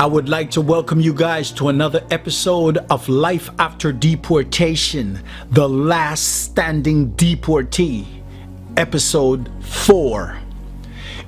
I would like to welcome you guys to another episode of Life After Deportation, the last standing deportee, episode 4.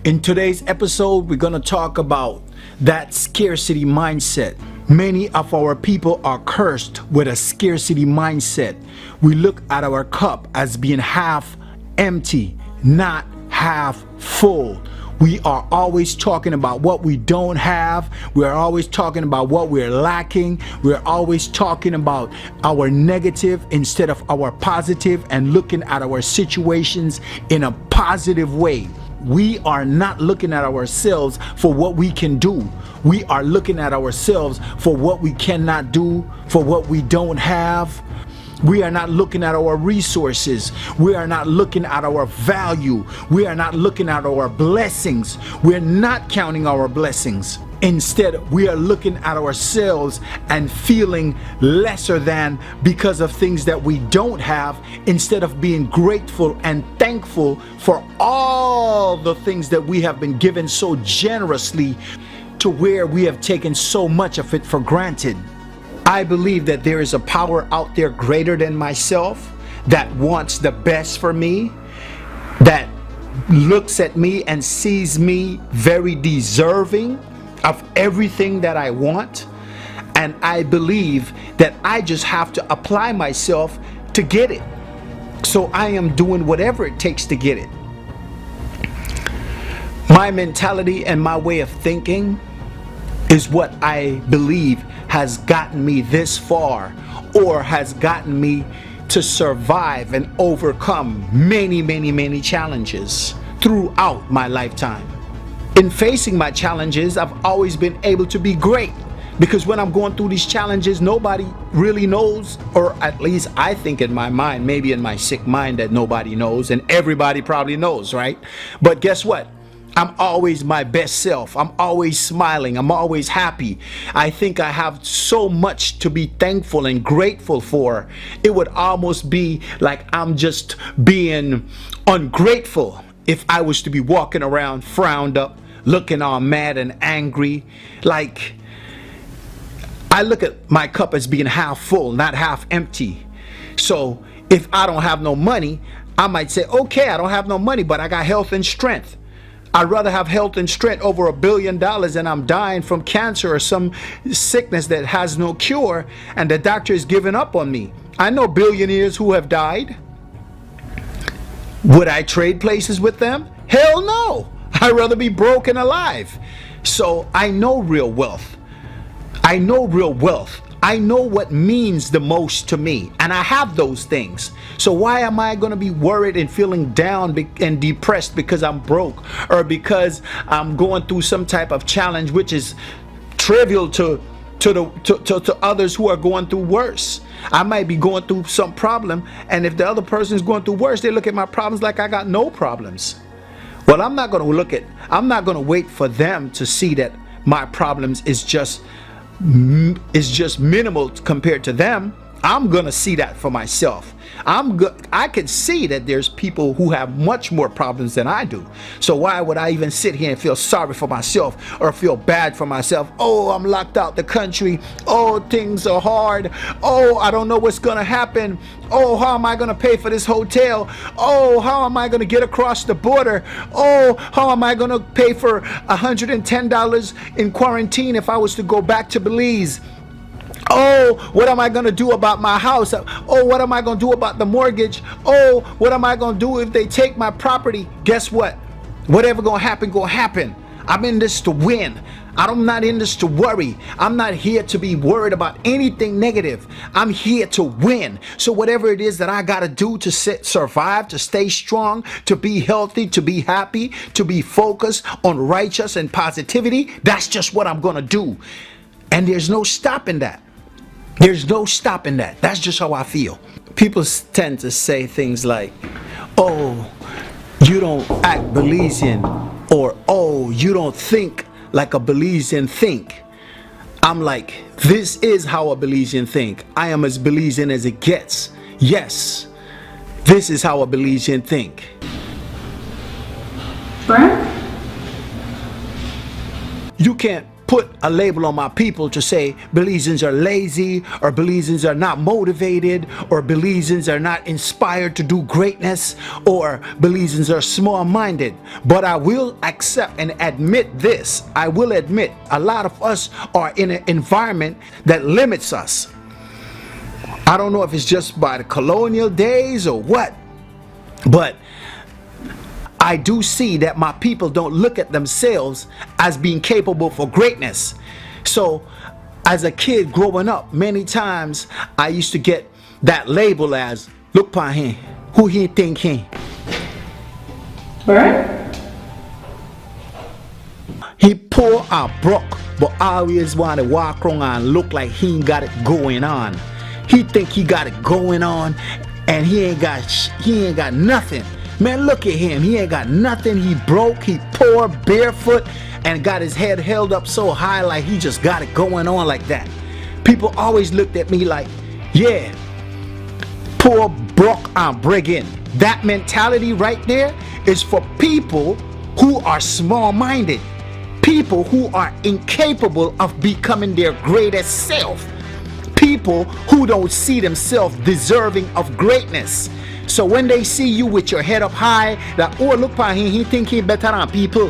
In today's episode, we're going to talk about that scarcity mindset. Many of our people are cursed with a scarcity mindset. We look at our cup as being half empty, not half full. We are always talking about what we don't have. We're always talking about what we're lacking. We're always talking about our negative instead of our positive and looking at our situations in a positive way. We are not looking at ourselves for what we can do. We are looking at ourselves for what we cannot do, for what we don't have. We are not looking at our resources. We are not looking at our value. We are not looking at our blessings. We're not counting our blessings. Instead, we are looking at ourselves and feeling lesser than because of things that we don't have, instead of being grateful and thankful for all the things that we have been given so generously, to where we have taken so much of it for granted. I believe that there is a power out there greater than myself that wants the best for me, that looks at me and sees me very deserving of everything that I want. And I believe that I just have to apply myself to get it. So I am doing whatever it takes to get it. My mentality and my way of thinking is what I believe has gotten me this far, or has gotten me to survive and overcome many challenges throughout my lifetime. In facing my challenges, I've always been able to be great, because when I'm going through these challenges, nobody really knows, or at least I think in my mind, maybe in my sick mind, that nobody knows, and everybody probably knows, right? But guess what? I'm always my best self. I'm always smiling. I'm always happy. I think I have so much to be thankful and grateful for. It would almost be like I'm just being ungrateful if I was to be walking around frowned up, looking all mad and angry. Like, I look at my cup as being half full, not half empty. So if I don't have no money, I might say, okay, I don't have no money, but I got health and strength. I'd rather have health and strength over $1 billion and I'm dying from cancer or some sickness that has no cure, and the doctor is giving up on me. I know billionaires who have died. Would I trade places with them? Hell no. I'd rather be broke and alive. So I know real wealth. I know real wealth. I know what means the most to me, and I have those things. So why am I going to be worried and feeling down and depressed because I'm broke, or because I'm going through some type of challenge which is trivial to others who are going through worse? I might be going through some problem, and if the other person is going through worse, they look at my problems like I got no problems. Well, I'm not going to wait for them to see that my problems is just minimal compared to them. I'm gonna see that for myself. I can see that there's people who have much more problems than I do. So why would I even sit here and feel sorry for myself or feel bad for myself? Oh, I'm locked out the country. Oh, things are hard. Oh, I don't know what's gonna happen. Oh, how am I gonna pay for this hotel? Oh, how am I gonna get across the border? Oh, how am I gonna pay for $110 in quarantine if I was to go back to Belize? Oh, what am I going to do about my house? Oh, what am I going to do about the mortgage? Oh, what am I going to do if they take my property? Guess what? Whatever going to happen, going to happen. I'm in this to win. I'm not in this to worry. I'm not here to be worried about anything negative. I'm here to win. So whatever it is that I got to do to survive, to stay strong, to be healthy, to be happy, to be focused on righteous and positivity, that's just what I'm going to do. And there's no stopping that. There's no stopping that. That's just how I feel. People tend to say things like, oh, you don't act Belizean, or oh, you don't think like a Belizean think. I'm like, this is how a Belizean think. I am as Belizean as it gets. Yes, this is how a Belizean think. Berne? You can't put a label on my people to say Belizeans are lazy, or Belizeans are not motivated, or Belizeans are not inspired to do greatness, or Belizeans are small-minded. But I will accept and admit this. I will admit a lot of us are in an environment that limits us. I don't know if it's just by the colonial days or what, but I do see that my people don't look at themselves as being capable for greatness. So as a kid growing up, many times I used to get that label as, look pa him, who he think he? Berne? He poor or broke, but always want to walk around and look like he ain't got it going on. He think he got it going on, and he ain't got nothing. Man, look at him. He ain't got nothing. He broke, he poor, barefoot, and got his head held up so high like he just got it going on like that. People always looked at me like, yeah, poor, broke, and break-in. That mentality right there is for people who are small-minded, people who are incapable of becoming their greatest self, people who don't see themselves deserving of greatness. So when they see you with your head up high, that, oh, look at him, he think he better than people.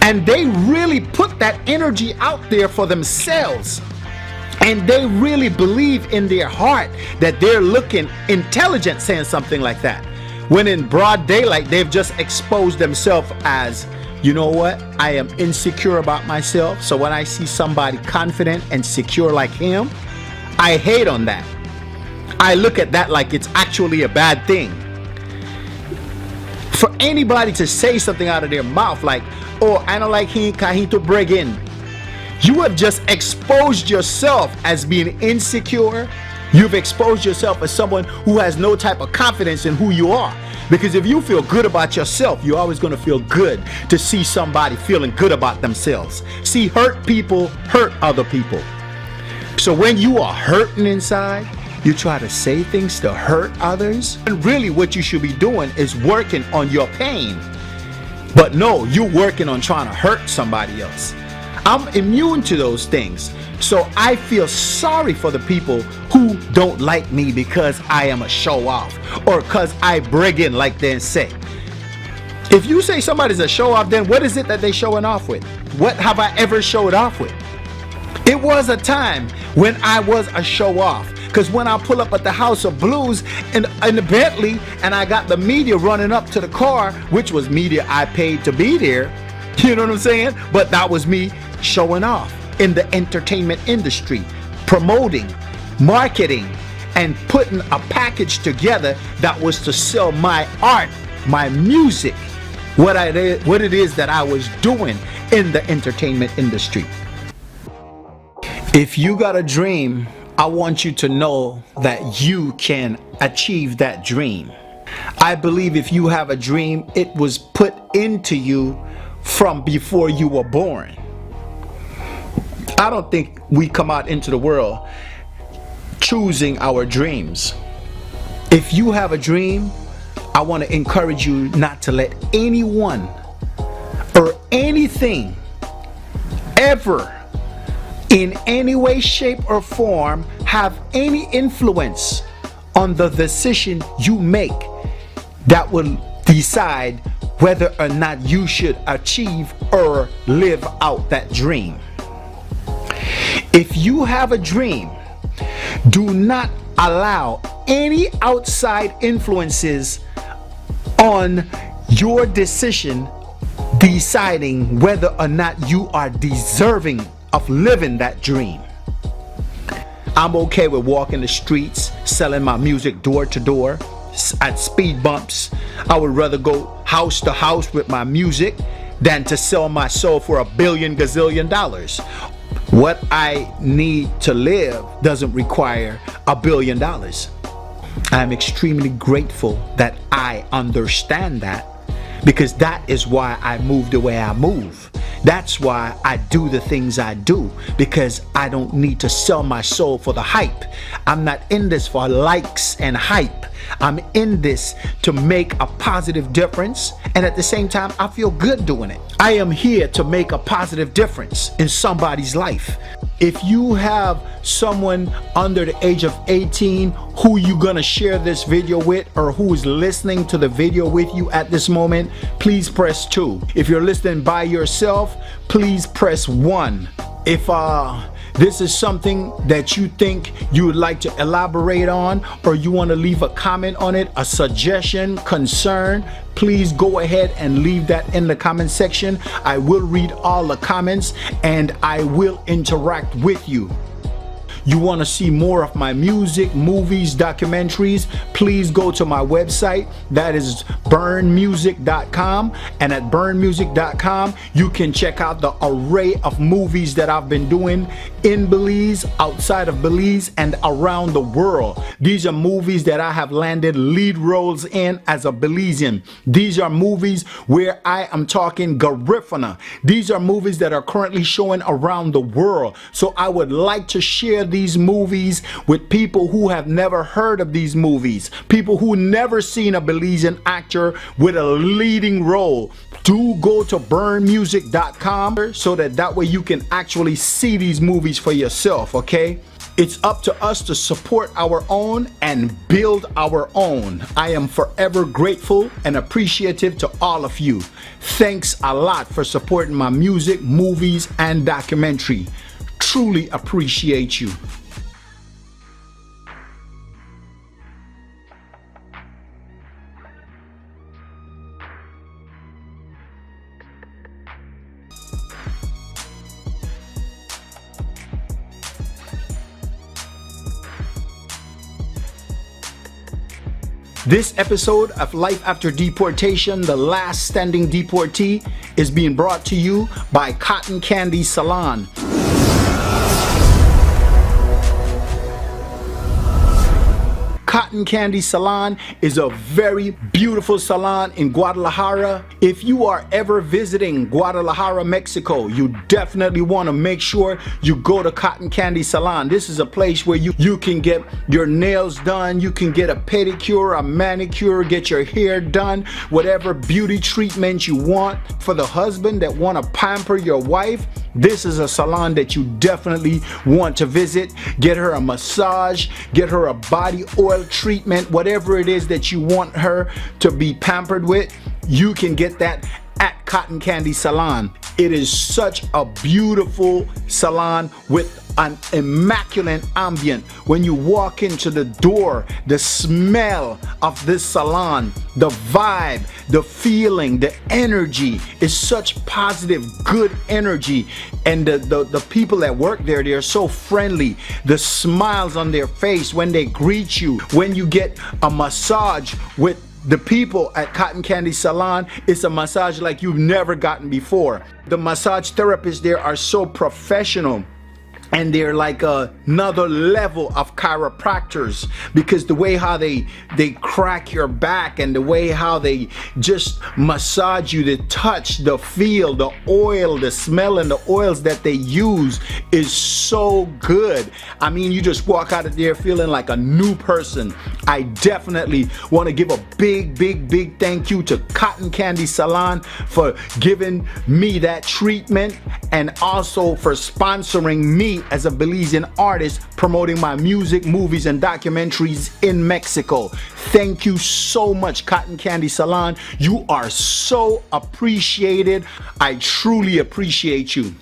And they really put that energy out there for themselves. And they really believe in their heart that they're looking intelligent saying something like that. When in broad daylight, they've just exposed themselves as, you know what, I am insecure about myself. So when I see somebody confident and secure like him, I hate on that. I look at that like it's actually a bad thing. For anybody to say something out of their mouth like, oh, I don't like him, to break in. You have just exposed yourself as being insecure. You've exposed yourself as someone who has no type of confidence in who you are. Because if you feel good about yourself, you're always going to feel good to see somebody feeling good about themselves. See, hurt people hurt other people. So when you are hurting inside, you try to say things to hurt others. And really what you should be doing is working on your pain. But no, you're working on trying to hurt somebody else. I'm immune to those things. So I feel sorry for the people who don't like me because I am a show off or because I bring in like they say. If you say somebody's a show off, then what is it that they showing off with? What have I ever showed off with? It was a time when I was a show off. Because when I pull up at the House of Blues in the Bentley and I got the media running up to the car, which was media I paid to be there, you know what I'm saying? But that was me showing off in the entertainment industry, promoting, marketing, and putting a package together that was to sell my art, my music, what it is that I was doing in the entertainment industry. If you got a dream, I want you to know that you can achieve that dream. I believe if you have a dream, it was put into you from before you were born. I don't think we come out into the world choosing our dreams. If you have a dream, I want to encourage you not to let anyone or anything ever in any way, shape, or form have any influence on the decision you make that will decide whether or not you should achieve or live out that dream. If you have a dream, do not allow any outside influences on your decision deciding whether or not you are deserving of living that dream. I'm okay with walking the streets, selling my music door to door, at speed bumps. I would rather go house to house with my music than to sell my soul for $1 billion gazillion. What I need to live doesn't require $1 billion. I'm extremely grateful that I understand that, because that is why I move the way I move. That's why I do the things I do, because I don't need to sell my soul for the hype. I'm not in this for likes and hype. I'm in this to make a positive difference, and at the same time, I feel good doing it. I am here to make a positive difference in somebody's life. If you have someone under the age of 18 who you're gonna share this video with, or who is listening to the video with you at this moment, please press 2. If you're listening by yourself, please press 1. If this is something that you think you would like to elaborate on, or you want to leave a comment on it, a suggestion, concern, please go ahead and leave that in the comment section. I will read all the comments and I will interact with you. You want to see more of my music, movies, documentaries, please go to my website. That is bernemusic.com, and at bernemusic.com you can check out the array of movies that I've been doing in Belize, outside of Belize, and around the world. These are movies that I have landed lead roles in as a Belizean. These are movies where I am talking Garifuna. These are movies that are currently showing around the world. So I would like to share these movies with people who have never heard of these movies, people who never seen a Belizean actor with a leading role. Do go to bernemusic.com so that way you can actually see these movies for yourself, okay? It's up to us to support our own and build our own. I am forever grateful and appreciative to all of you. Thanks a lot for supporting my music, movies, and documentary. Truly appreciate you. This episode of Life After Deportation, the last standing deportee, is being brought to you by Cotton Candy Salon. Cotton Candy Salon is a very beautiful salon in Guadalajara. If you are ever visiting Guadalajara, Mexico, you definitely want to make sure you go to Cotton Candy Salon. This is a place where you can get your nails done, you can get a pedicure, a manicure, get your hair done, whatever beauty treatment you want. For the husband that want to pamper your wife, this is a salon that you definitely want to visit. Get her a massage, get her a body oil treatment, whatever it is that you want her to be pampered with, you can get that at Cotton Candy Salon. It is such a beautiful salon with an immaculate ambient. When you walk into the door, the smell of this salon, the vibe, the feeling, the energy is such positive, good energy. And the people that work there, they're so friendly. The smiles on their face when they greet you. When you get a massage with the people at Cotton Candy Salon, it's a massage like you've never gotten before. The massage therapists there are so professional, and they're like another level of chiropractors, because the way how they crack your back, and the way how they just massage you, the touch, the feel, the oil, the smell, and the oils that they use is so good. I mean, you just walk out of there feeling like a new person. I definitely want to give a big thank you to Cotton Candy Salon for giving me that treatment, and also for sponsoring me as a Belizean artist promoting my music, movies, and documentaries in Mexico. Thank you so much, Cotton Candy Salon. You are so appreciated. I truly appreciate you.